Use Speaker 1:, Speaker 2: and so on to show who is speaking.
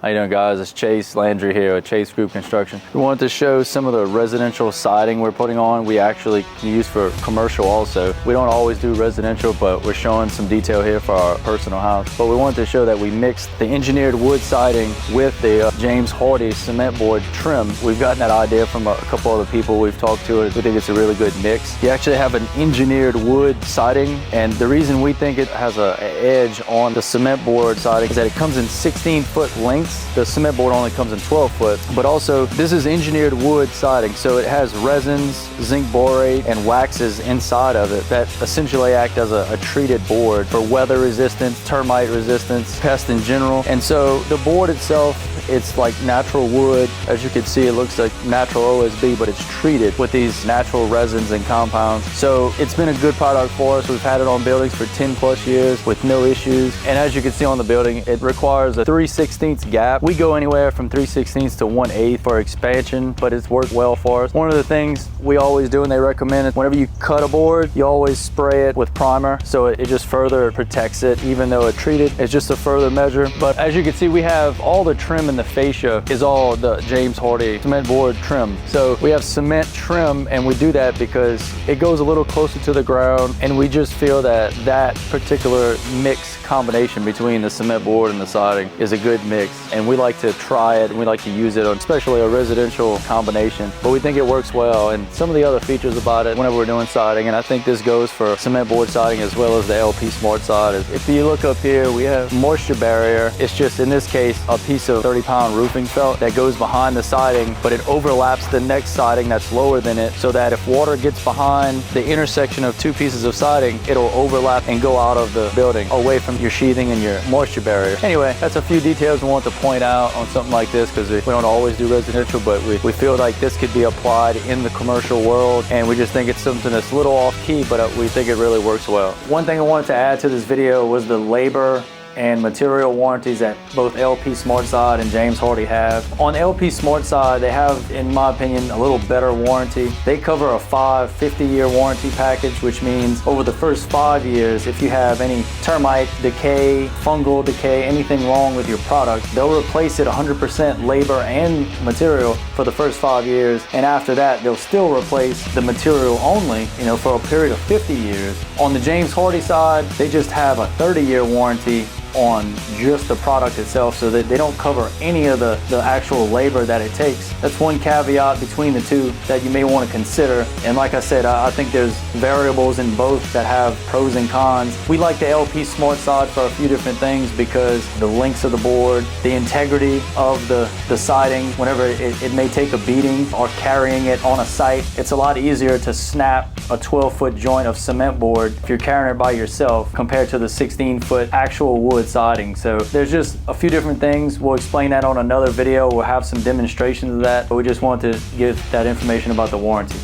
Speaker 1: How you doing, guys? It's Chase Landry here with Chase Group Construction. We wanted to show some of the residential siding we're putting on. We actually can use for commercial also. We don't always do residential, but we're showing some detail here for our personal house. But we wanted to show that we mixed the engineered wood siding with the James Hardie cement board trim. We've gotten that idea from a couple other people we've talked to. We think it's a really good mix. You actually have an engineered wood siding, and the reason we think it has an edge on the cement board siding is that it comes in 16-foot lengths. The cement board only comes in 12 foot, but also this is engineered wood siding, so it has resins, zinc borate, and waxes inside of it that essentially act as a treated board for weather resistance, termite resistance, pests in general. And so the board itself, it's like natural wood. As you can see, it looks like natural OSB, but it's treated with these natural resins and compounds. So it's been a good product for us. We've had it on buildings for 10 plus years with no issues. And as you can see on the building, it requires a 3/16 gap. We go anywhere from 3/16 to 1/8 for expansion, but it's worked well for us. One of the things we always do and they recommend is whenever you cut a board, you always spray it with primer, so it just further protects it. Even though it's treated, it's just a further measure. But as you can see, we have all the trim in the fascia is all the James Hardie cement board trim. So we have cement trim, and we do that because it goes a little closer to the ground, and we just feel that that particular mix combination between the cement board and the siding is a good mix, and we like to try it and we like to use it on especially a residential combination, but we think it works well. And some of the other features about it whenever we're doing siding, and I think this goes for cement board siding as well as the LP Smart Side, is if you look up here, we have moisture barrier. It's just, in this case, a piece of 30-pound roofing felt that goes behind the siding, but it overlaps the next siding that's lower than it, so that if water gets behind the intersection of two pieces of siding, it'll overlap and go out of the building away from your sheathing and your moisture barrier. Anyway, that's a few details we want to point out on something like this, because we don't always do residential, but we feel like this could be applied in the commercial world, and we just think it's something that's a little off key, but we think it really works well. One thing I wanted to add to this video was the labor and material warranties that both LP Smart Side and James Hardie have. On LP Smart Side, they have, in my opinion, a little better warranty. They cover a 50-year warranty package, which means over the first 5 years, if you have any termite decay, fungal decay, anything wrong with your product, they'll replace it 100% labor and material for the first 5 years. And after that, they'll still replace the material only, for a period of 50 years. On the James Hardie side, they just have a 30-year warranty on just the product itself, so that they don't cover any of the actual labor that it takes. That's one caveat between the two that you may want to consider. And like I said, I think there's variables in both that have pros and cons. We like the LP Smart Side for a few different things, because the lengths of the board, the integrity of the siding, whenever it may take a beating or carrying it on a site, it's a lot easier to snap a 12-foot joint of cement board if you're carrying it by yourself compared to the 16-foot actual wood siding. So there's just a few different things. We'll explain that on another video. We'll have some demonstrations of that, but we just want to give that information about the warranty.